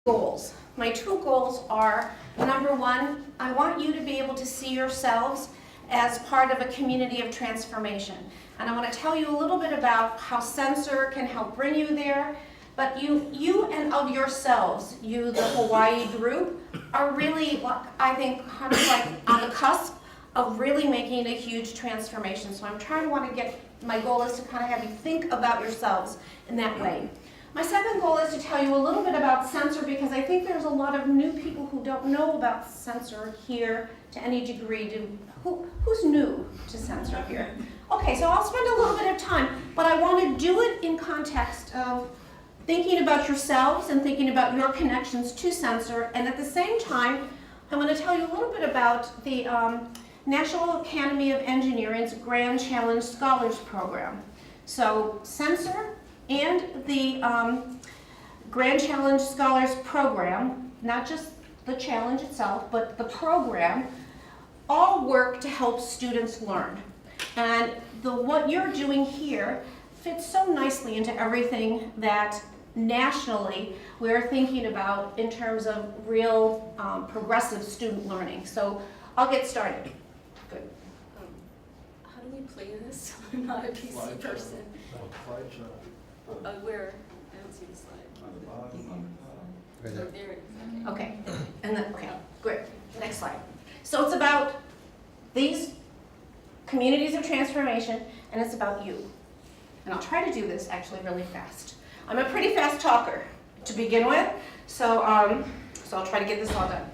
Goals. My two goals are, number one, I want you to be able to see yourselves as part of a community of transformation. And I want to tell you a little bit about how Sensor can help bring you there. But you and of yourselves, you, the Hawaii group, are really, I think, kind of like on the cusp of really making a huge transformation. So I'm trying to want to get, my goal is to kind of have you think about yourselves in that way. My second goal is to tell you a little bit about Sensor, because I think there's a lot of new people who don't know about Sensor here to any degree. Who's new to Sensor here? Okay, so I'll spend a little bit of time, but I want to do it in context of thinking about yourselves and thinking about your connections to Sensor, and at the same time, I want to tell you a little bit about the National Academy of Engineering's Grand Challenge Scholars Program. So Sensor and the Grand Challenge Scholars Program, not just the challenge itself, but the program, all work to help students learn. And what you're doing here fits so nicely into everything that nationally we're thinking about in terms of real progressive student learning. So I'll get started. Good. How do we play this? I'm not a PC person. Where? I don't see the slide. Right Oh, there. there it is. Okay, and then, okay, great. Next slide. So it's about these communities of transformation, and it's about you. And I'll try to do this actually really fast. I'm a pretty fast talker to begin with, so I'll try to get this all done.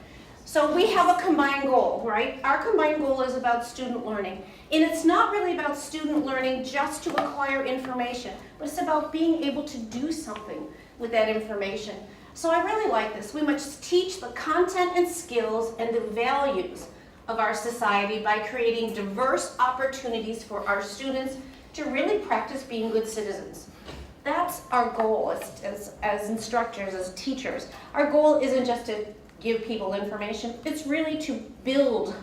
So we have a combined goal, right? Our combined goal is about student learning. And it's not really about student learning just to acquire information, but it's about being able to do something with that information. So I really like this. We must teach the content and skills and the values of our society by creating diverse opportunities for our students to really practice being good citizens. That's our goal as instructors, as teachers. Our goal isn't just to give people information, it's really to build.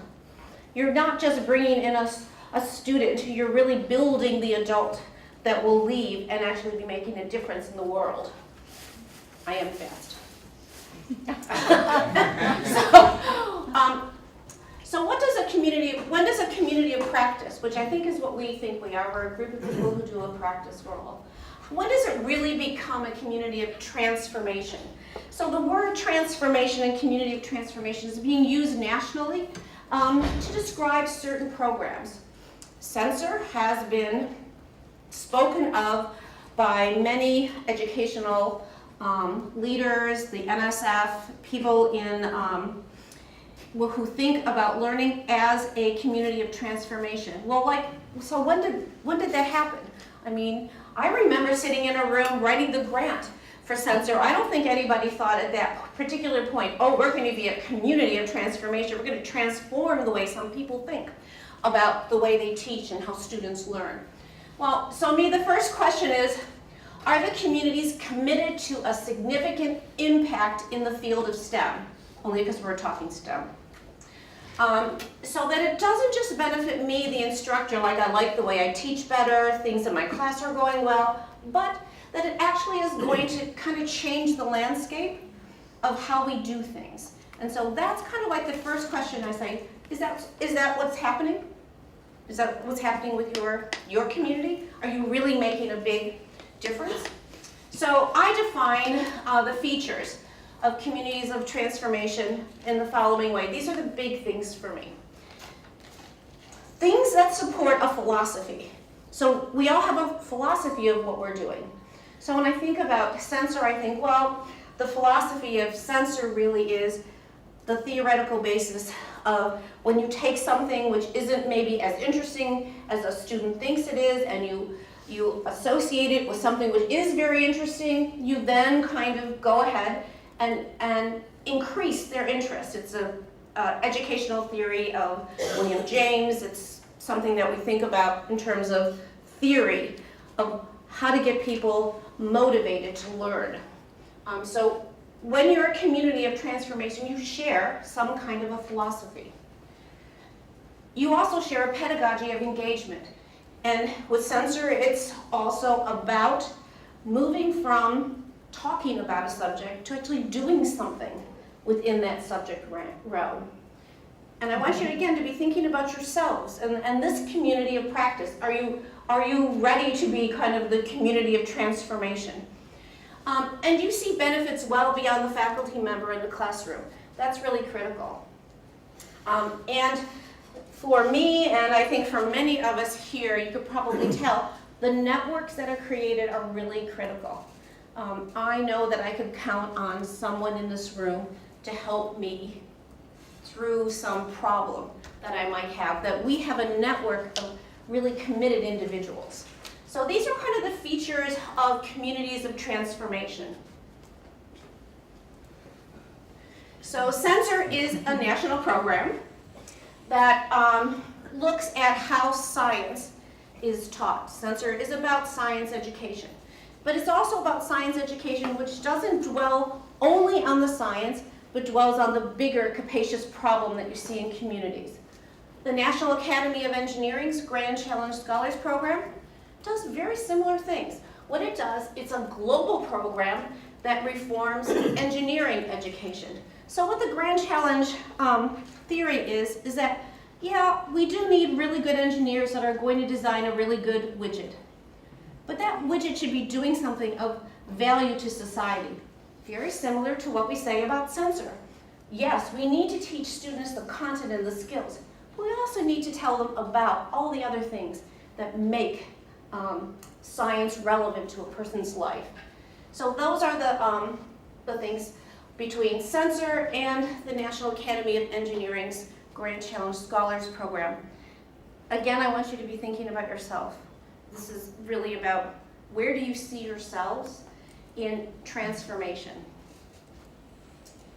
You're not just bringing in a student, you're really building the adult that will leave and actually be making a difference in the world. I am fast. So what does a community, when does a community of practice, which I think is what we think we are, we're a group of people who do a practice role. When does it really become a community of transformation? So the word transformation and community of transformation is being used nationally to describe certain programs. Sensor has been spoken of by many educational leaders, the NSF, people in who think about learning as a community of transformation. Well, so when did that happen? I mean, I remember sitting in a room writing the grant for Sensor. I don't think anybody thought at that particular point, oh, we're going to be a community of transformation. We're going to transform the way some people think about the way they teach and how students learn. Well, so the first question is, are the communities committed to a significant impact in the field of STEM? Only because we're talking STEM. So that it doesn't just benefit me, the instructor, like I like the way I teach better, things in my class are going well, but that it actually is going to kind of change the landscape of how we do things. And so that's kind of like the first question I say, is that what's happening? Is that what's happening with your community? Are you really making a big difference? So I define the features of communities of transformation in the following way. These are the big things for me. Things that support a philosophy. So we all have a philosophy of what we're doing. So when I think about Sensor, I think, well, the philosophy of Sensor really is the theoretical basis of when you take something which isn't maybe as interesting as a student thinks it is, and you associate it with something which is very interesting, you then kind of go ahead and increase their interest. It's an educational theory of William James. It's something that we think about in terms of theory of how to get people motivated to learn. So when you're a community of transformation, you share some kind of a philosophy. You also share a pedagogy of engagement. And with Sensor, it's also about moving from talking about a subject to actually doing something within that subject realm. And I want you again to be thinking about yourselves and this community of practice. Are you ready to be kind of the community of transformation? And you see benefits well beyond the faculty member in the classroom. That's really critical. And for me, and I think for many of us here, you could probably tell, the networks that are created are really critical. I know that I could count on someone in this room to help me through some problem that I might have, that we have a network of really committed individuals. So these are kind of the features of communities of transformation. So Sensor is a national program that looks at how science is taught. Sensor is about science education. But it's also about science education which doesn't dwell only on the science, but dwells on the bigger, capacious problem that you see in communities. The National Academy of Engineering's Grand Challenge Scholars Program does very similar things. What it does, it's a global program that reforms engineering education. So what the Grand Challenge theory is that, yeah, we do need really good engineers that are going to design a really good widget. But that widget should be doing something of value to society. Very similar to what we say about Sensor. Yes, we need to teach students the content and the skills, but we also need to tell them about all the other things that make science relevant to a person's life. So those are the things between Sensor and the National Academy of Engineering's Grand Challenge Scholars Program. Again, I want you to be thinking about yourself. This is really about where do you see yourselves in transformation.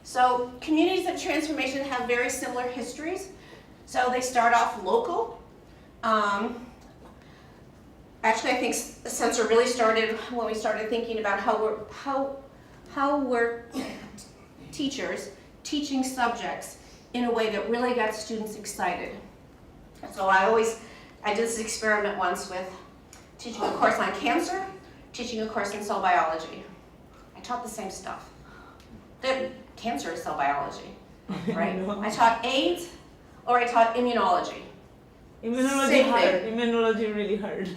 So communities of transformation have very similar histories. So they start off local. Actually, I think Sensor really started when we started thinking about how we're teachers teaching subjects in a way that really got students excited. So I did this experiment once with teaching a course on cancer, teaching a course in cell biology. I taught the same stuff. Cancer is cell biology, right? I taught AIDS or I taught immunology. Immunology hard. Immunology really hard.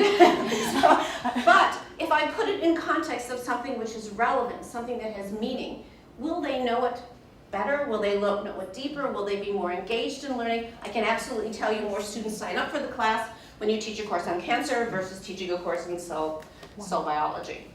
But if I put it in context of something which is relevant, something that has meaning, will they know it better? Will they know it deeper? Will they be more engaged in learning? I can absolutely tell you more students sign up for the class when you teach a course on cancer versus teaching a course in cell biology.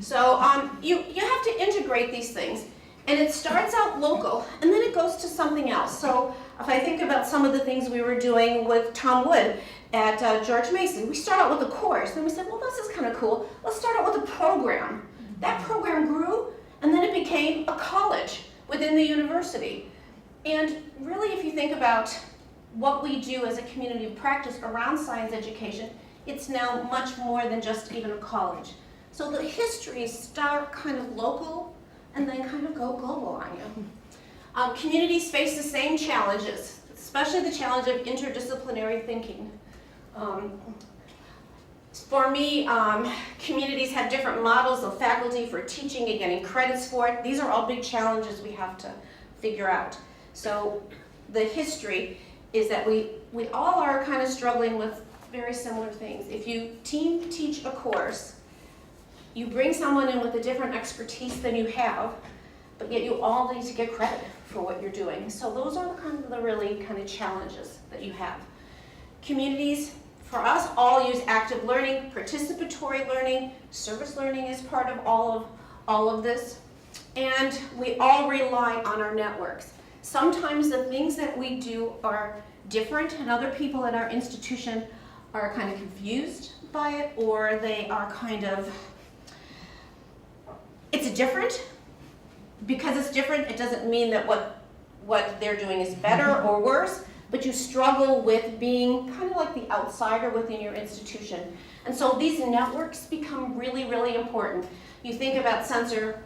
So you have to integrate these things. And it starts out local, and then it goes to something else. So if I think about some of the things we were doing with Tom Wood at George Mason, we start out with a course, and we said, well, this is kind of cool. Let's start out with a program. That program grew, and then it became a college within the university. And really, if you think about what we do as a community of practice around science education, it's now much more than just even a college. So the histories start kind of local, and then kind of go global on you. Communities face the same challenges, especially the challenge of interdisciplinary thinking. For me, communities have different models of faculty for teaching and getting credits for it. These are all big challenges we have to figure out. So the history is that we all are kind of struggling with very similar things. If you team teach a course, you bring someone in with a different expertise than you have, but yet you all need to get credit for what you're doing. So those are the really kind of challenges that you have. Communities, for us, all use active learning, participatory learning, service learning is part of all of this, and we all rely on our networks. Sometimes the things that we do are different, and other people in our institution are kind of confused by it, or they are kind of, it's different. Because it's different, it doesn't mean that what they're doing is better or worse, but you struggle with being kind of like the outsider within your institution. And so these networks become really, really important. You think about Sensor,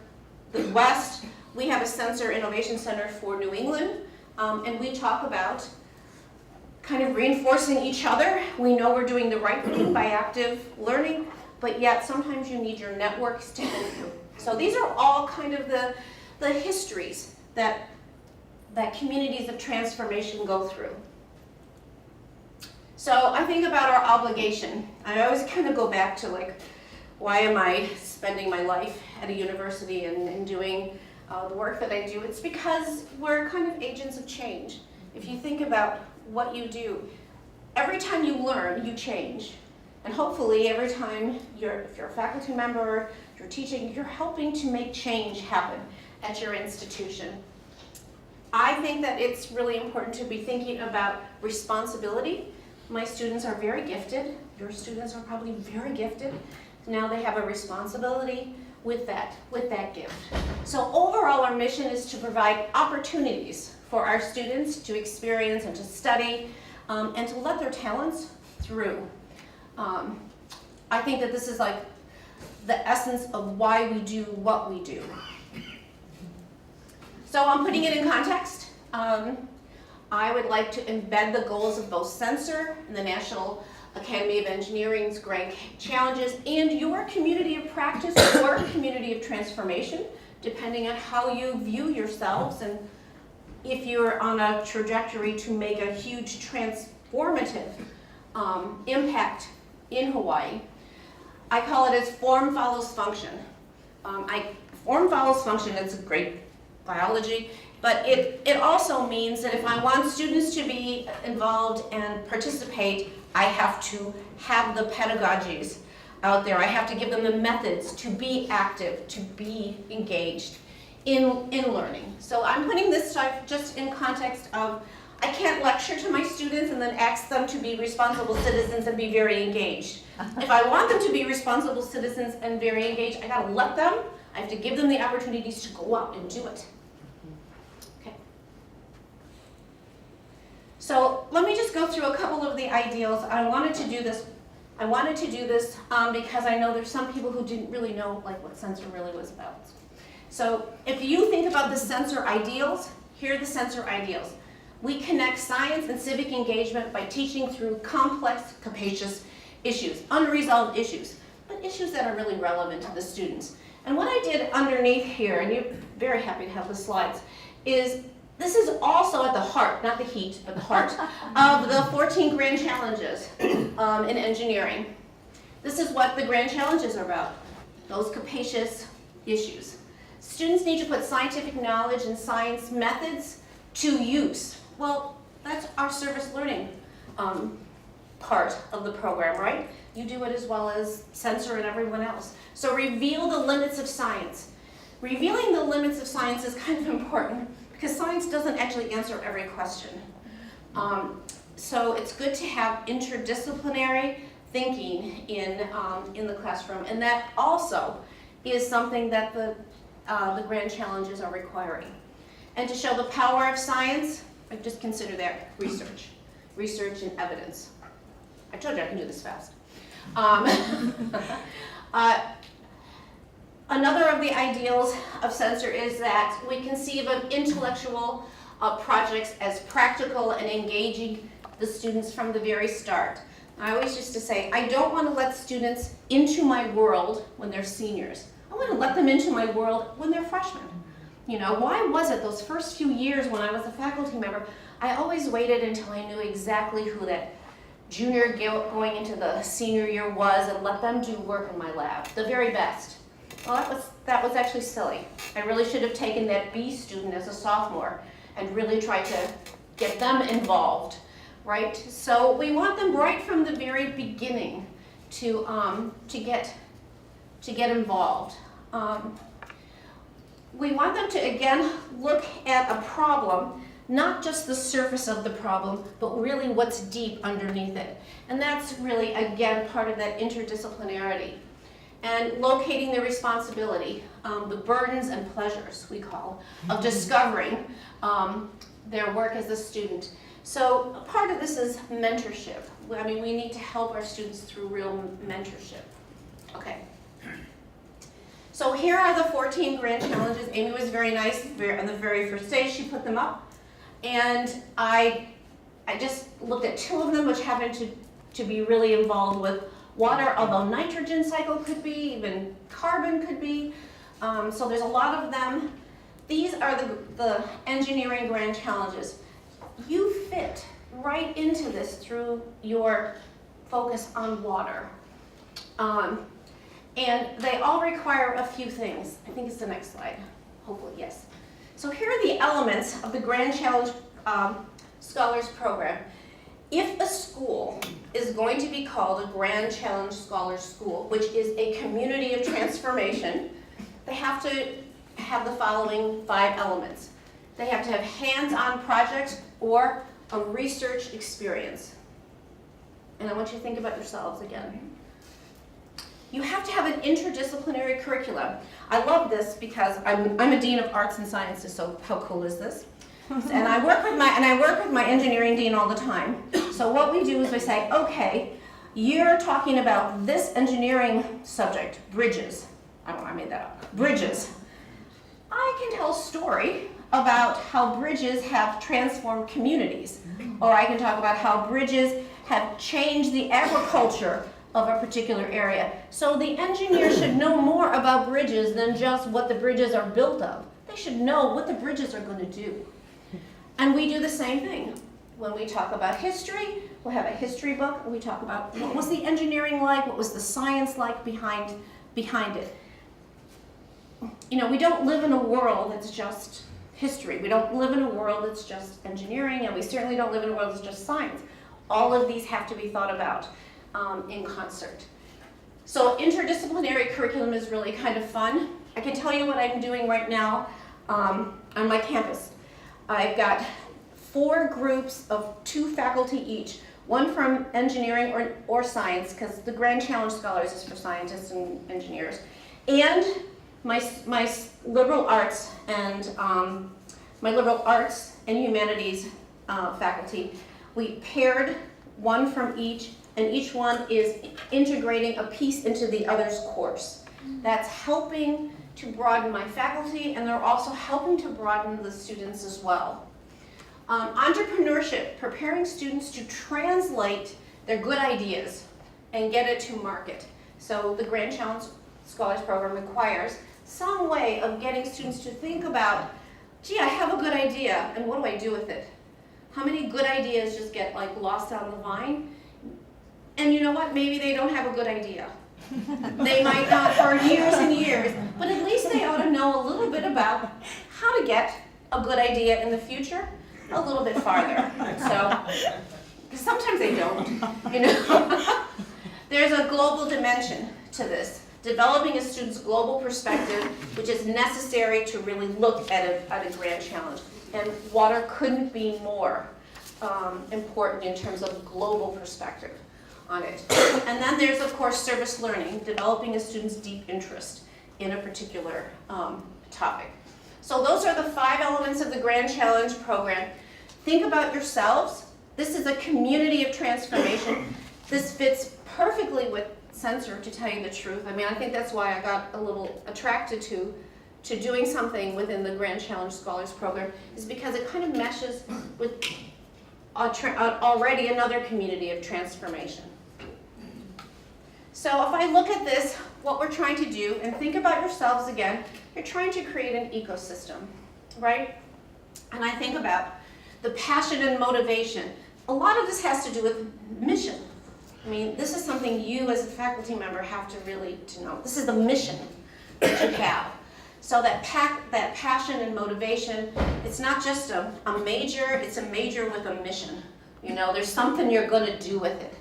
the West, we have a Sensor Innovation Center for New England, and we talk about kind of reinforcing each other. We know we're doing the right thing by active learning, but yet sometimes you need your networks to go through. So these are all kind of the histories that communities of transformation go through. So I think about our obligation. I always kind of go back to like, why am I spending my life at a university and doing the work that I do? It's because we're kind of agents of change. If you think about what you do, every time you learn, you change. And hopefully every time if you're a faculty member, you're teaching, you're helping to make change happen at your institution. I think that it's really important to be thinking about responsibility. My students are very gifted. Your students are probably very gifted. Now they have a responsibility with that gift. So overall, our mission is to provide opportunities for our students to experience and to study and to let their talents through. I think that this is like the essence of why we do what we do. So I'm putting it in context. I would like to embed the goals of both Sensor and the National Academy of Engineering's Grand Challenges and your community of practice or community of transformation, depending on how you view yourselves and if you're on a trajectory to make a huge transformative impact in Hawaii. I call it as form follows function. Form follows function, it's a great biology, but it also means that if I want students to be involved and participate, I have to have the pedagogies out there. I have to give them the methods to be active, to be engaged in learning. So I'm putting this stuff just in context of, I can't lecture to my students and then ask them to be responsible citizens and be very engaged. If I want them to be responsible citizens and very engaged, I gotta let them, I have to give them the opportunities to go out and do it. Okay. So let me just go through a couple of the ideals. I wanted to do this because I know there's some people who didn't really know like what Sensor really was about. So if you think about the Sensor ideals, here are the Sensor ideals. We connect science and civic engagement by teaching through complex, capacious issues, unresolved issues, but issues that are really relevant to the students. And what I did underneath here, and you're very happy to have the slides, is this is also at the heart, not the heat, but the heart, of the 14 grand challenges in engineering. This is what the grand challenges are about, those capacious issues. Students need to put scientific knowledge and science methods to use. Well, that's our service learning part of the program, right? You do it as well as Sensor and everyone else. So reveal the limits of science. Revealing the limits of science is kind of important because science doesn't actually answer every question. So it's good to have interdisciplinary thinking in the classroom, and that also is something that the grand challenges are requiring. And to show the power of science, I just consider that research and evidence. I told you I can do this fast. Another of the ideals of Sensor is that we conceive of intellectual projects as practical and engaging the students from the very start. I always used to say, I don't want to let students into my world when they're seniors. I want to let them into my world when they're freshmen. You know, why was it those first few years when I was a faculty member, I always waited until I knew exactly who that junior going into the senior year was and let them do work in my lab, the very best. Well, that was actually silly. I really should have taken that B student as a sophomore and really tried to get them involved, right? So we want them right from the very beginning to get involved. We want them to, again, look at a problem, not just the surface of the problem, but really what's deep underneath it. And that's really, again, part of that interdisciplinarity. And locating the responsibility, the burdens and pleasures, we call, of discovering their work as a student. So part of this is mentorship. I mean, we need to help our students through real mentorship. Okay. So here are the 14 grand challenges. Amy was very nice. On the very first day, she put them up. And I just looked at 2 of them, which happened to be really involved with water, although nitrogen cycle could be, even carbon could be. So there's a lot of them. These are the engineering grand challenges. You fit right into this through your focus on water. And they all require a few things. I think it's the next slide, hopefully, yes. So here are the elements of the Grand Challenge Scholars Program. If a school is going to be called a Grand Challenge Scholars School, which is a community of transformation, they have to have the following 5 elements. They have to have hands-on projects or a research experience. And I want you to think about yourselves again. You have to have an interdisciplinary curriculum. I love this because I'm a dean of arts and sciences, so how cool is this? And I work with my engineering dean all the time. So what we do is we say, okay, you're talking about this engineering subject, bridges. I made that up. Bridges. I can tell a story about how bridges have transformed communities, or I can talk about how bridges have changed the agriculture of a particular area. So the engineer should know more about bridges than just what the bridges are built of. They should know what the bridges are going to do. And we do the same thing. When we talk about history, we'll have a history book, and we talk about what was the engineering like, what was the science like behind it. You know, we don't live in a world that's just history. We don't live in a world that's just engineering, and we certainly don't live in a world that's just science. All of these have to be thought about in concert. So interdisciplinary curriculum is really kind of fun. I can tell you what I'm doing right now on my campus. I've got 4 groups of 2 faculty each, one from engineering or science, because the Grand Challenge Scholars is for scientists and engineers, and my liberal arts and humanities faculty. We paired one from each, and each one is integrating a piece into the other's course. That's helping to broaden my faculty, and they're also helping to broaden the students as well. Entrepreneurship, preparing students to translate their good ideas and get it to market. So the Grand Challenge Scholars Program requires some way of getting students to think about, gee, I have a good idea, and what do I do with it? How many good ideas just get like lost on the vine? And you know what? Maybe they don't have a good idea. They might not for years and years, but at least they ought to know a little bit about how to get a good idea in the future a little bit farther. So, because sometimes they don't, you know. There's a global dimension to this, developing a student's global perspective, which is necessary to really look at a grand challenge. And water couldn't be more important in terms of global perspective on it. And then there's, of course, service learning, developing a student's deep interest in a particular topic. So those are the 5 elements of the Grand Challenge program. Think about yourselves. This is a community of transformation. This fits perfectly with Sensor, to tell you the truth. I mean, I think that's why I got a little attracted to doing something within the Grand Challenge Scholars Program, is because it kind of meshes with already another community of transformation. So if I look at this, what we're trying to do, and think about yourselves again, you're trying to create an ecosystem, right? And I think about the passion and motivation. A lot of this has to do with mission. I mean, this is something you as a faculty member have to really know. This is the mission that you have. So that passion and motivation, it's not just a major, it's a major with a mission. You know, there's something you're going to do with it.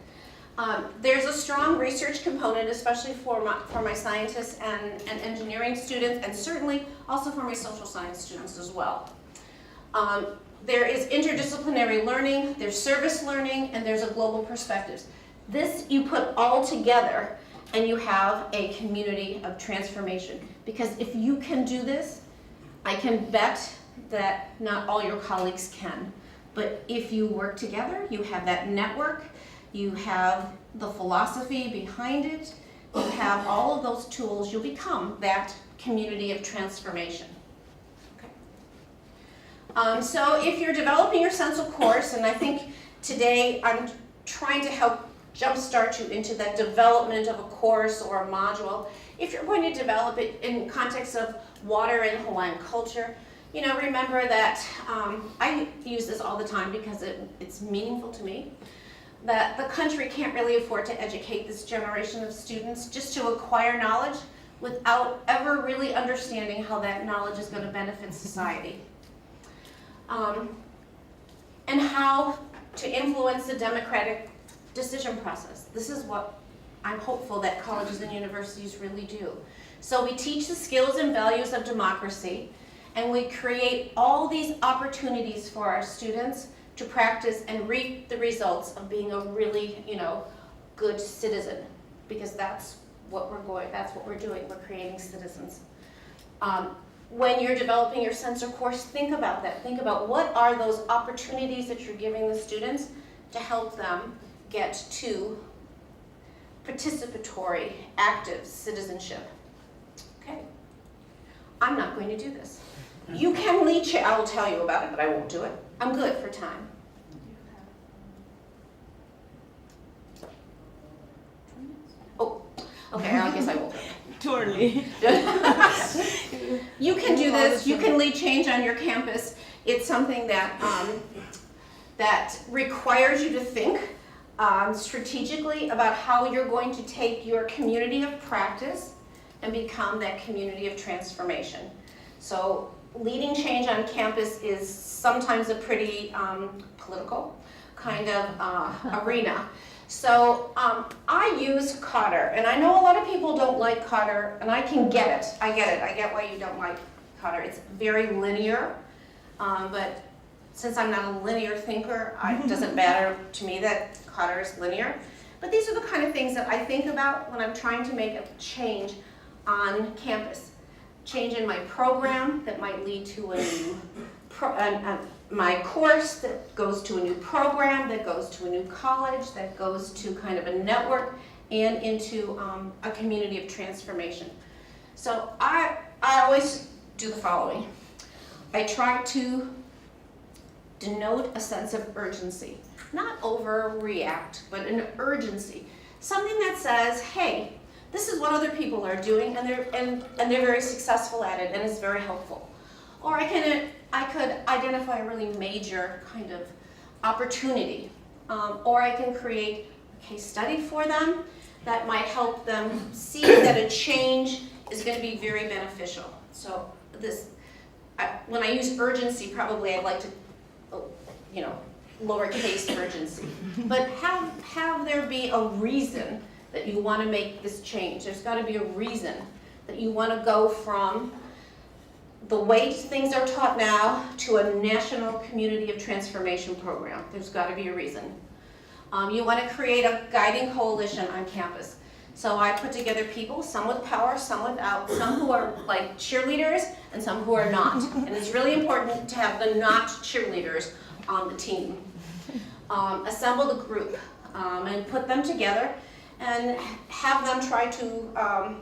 There's a strong research component, especially for my scientists and engineering students, and certainly also for my social science students as well. There is interdisciplinary learning, there's service learning, and there's a global perspectives. This you put all together, and you have a community of transformation. Because if you can do this, I can bet that not all your colleagues can. But if you work together, you have that network, you have the philosophy behind it, you have all of those tools, you'll become that community of transformation. Okay. So if you're developing your Sensor course, and I think today I'm trying to help jumpstart you into that development of a course or a module. If you're going to develop it in context of water and Hawaiian culture, remember that, I use this all the time because it's meaningful to me, that the country can't really afford to educate this generation of students just to acquire knowledge without ever really understanding how that knowledge is going to benefit society. And how to influence the democratic decision process. This is what I'm hopeful that colleges and universities really do. So we teach the skills and values of democracy, and we create all these opportunities for our students to practice and reap the results of being a really, good citizen, because that's what we're doing. We're creating citizens. When you're developing your sensor course, think about that. Think about what are those opportunities that you're giving the students to help them get to participatory, active citizenship. Okay, I'm not going to do this. You can leech it, I will tell you about it, but I won't do it. I'm good for time. Oh, okay, I guess I will. Too early. You can do this, you can lead change on your campus. It's something that, that requires you to think strategically about how you're going to take your community of practice and become that community of transformation. So leading change on campus is sometimes a pretty political kind of arena. So I use Cotter, and I know a lot of people don't like Cotter, and I can get it. I get why you don't like Cotter. It's very linear, but since I'm not a linear thinker, it doesn't matter to me that Cotter is linear. But these are the kind of things that I think about when I'm trying to make a change on campus. Change in my program that might lead to a new my course that goes to a new program, that goes to a new college, that goes to kind of a network, and into a community of transformation. So I always do the following. I try to denote a sense of urgency. Not overreact, but an urgency. Something that says, hey, this is what other people are doing, and they're very successful at it, and it's very helpful. Or I could identify a really major kind of opportunity, or I can create a case study for them that might help them see that a change is going to be very beneficial. So when I use urgency, probably I'd like to, lowercase urgency, but have there be a reason that you want to make this change. There's got to be a reason that you want to go from the way things are taught now to a national community of transformation program. There's got to be a reason. You want to create a guiding coalition on campus. So I put together people, some with power, some without, some who are like cheerleaders and some who are not. And it's really important to have the not cheerleaders on the team. Assemble the group and put them together and have them try to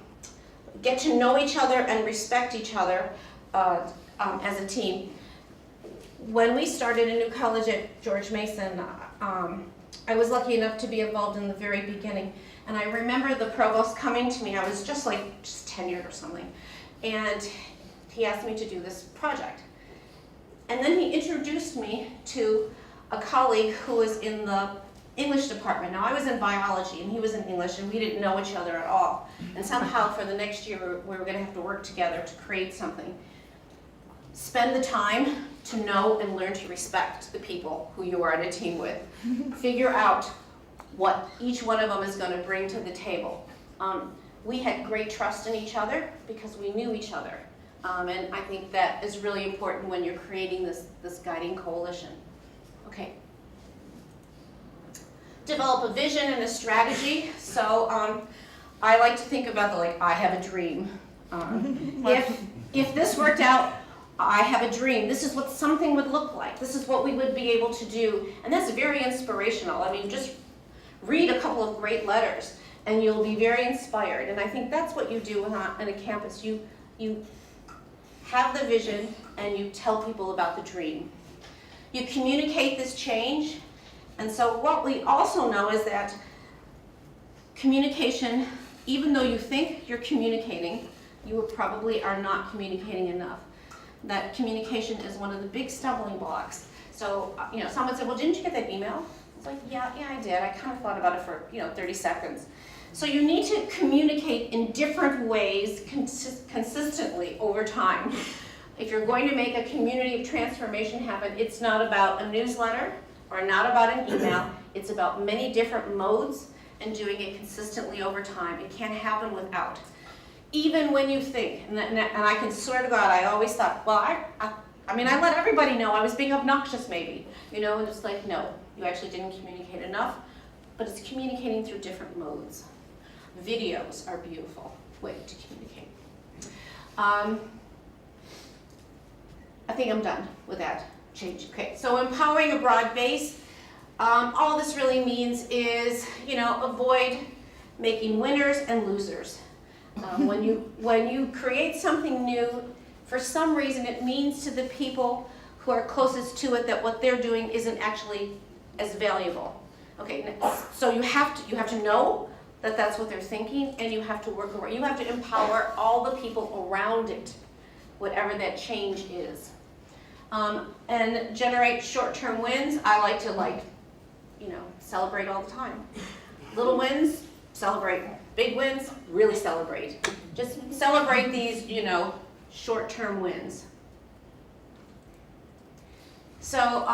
get to know each other and respect each other as a team. When we started a new college at George Mason, I was lucky enough to be involved in the very beginning. And I remember the provost coming to me, I was just tenured or something, and he asked me to do this project. And then he introduced me to a colleague who was in the English department. Now I was in biology and he was in English, and we didn't know each other at all. And somehow for the next year we were going to have to work together to create something. Spend the time to know and learn to respect the people who you are on a team with. Figure out what each one of them is going to bring to the table. We had great trust in each other because we knew each other. And I think that is really important when you're creating this guiding coalition. Okay. Develop a vision and a strategy. So I like to think about I have a dream. If this worked out, I have a dream. This is what something would look like. This is what we would be able to do. And that's very inspirational. I mean, just read a couple of great letters and you'll be very inspired. And I think that's what you do on a campus. You have the vision and you tell people about the dream. You communicate this change. And so what we also know is that communication, even though you think you're communicating, you probably are not communicating enough. That communication is one of the big stumbling blocks. So, someone said, well, didn't you get that email? It's like, yeah, I did. I kind of thought about it for, 30 seconds. So you need to communicate in different ways consistently over time. If you're going to make a community of transformation happen, it's not about a newsletter or not about an email. It's about many different modes and doing it consistently over time. It can't happen without. Even when you think, and I can swear to God, I always thought, well, I let everybody know I was being obnoxious maybe, and it's like, no, you actually didn't communicate enough, but it's communicating through different modes. Videos are a beautiful way to communicate. I think I'm done with that change. Okay, so empowering a broad base. All this really means is, avoid making winners and losers. When you create something new, for some reason it means to the people who are closest to it that what they're doing isn't actually as valuable. Okay, so you have to know that that's what they're thinking, and you have to work around. You have to empower all the people around it, whatever that change is, and generate short-term wins. I like to celebrate all the time. Little wins, celebrate. Big wins, really celebrate. Just celebrate these, short-term wins. So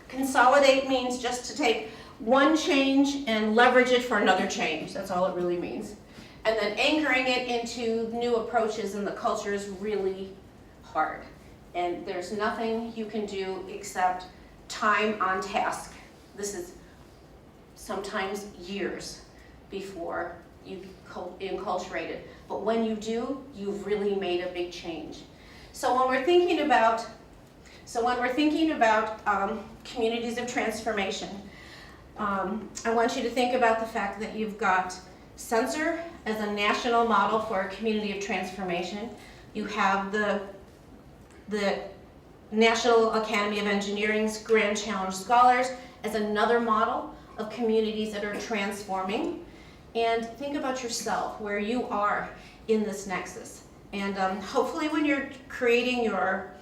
consolidate means just to take one change and leverage it for another change. That's all it really means. And then anchoring it into new approaches in the culture is really hard. And there's nothing you can do except time on task. This is sometimes years before you enculturate it. But when you do, you've really made a big change. So when we're thinking about communities of transformation, I want you to think about the fact that you've got Sensor as a national model for a community of transformation. You have the National Academy of Engineering's Grand Challenge Scholars as another model of communities that are transforming. And think about yourself, where you are in this nexus. And hopefully when you're creating your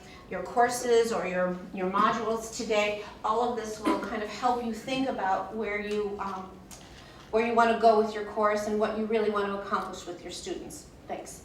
courses or your modules today, all of this will kind of help you think about where you want to go with your course and what you really want to accomplish with your students. Thanks.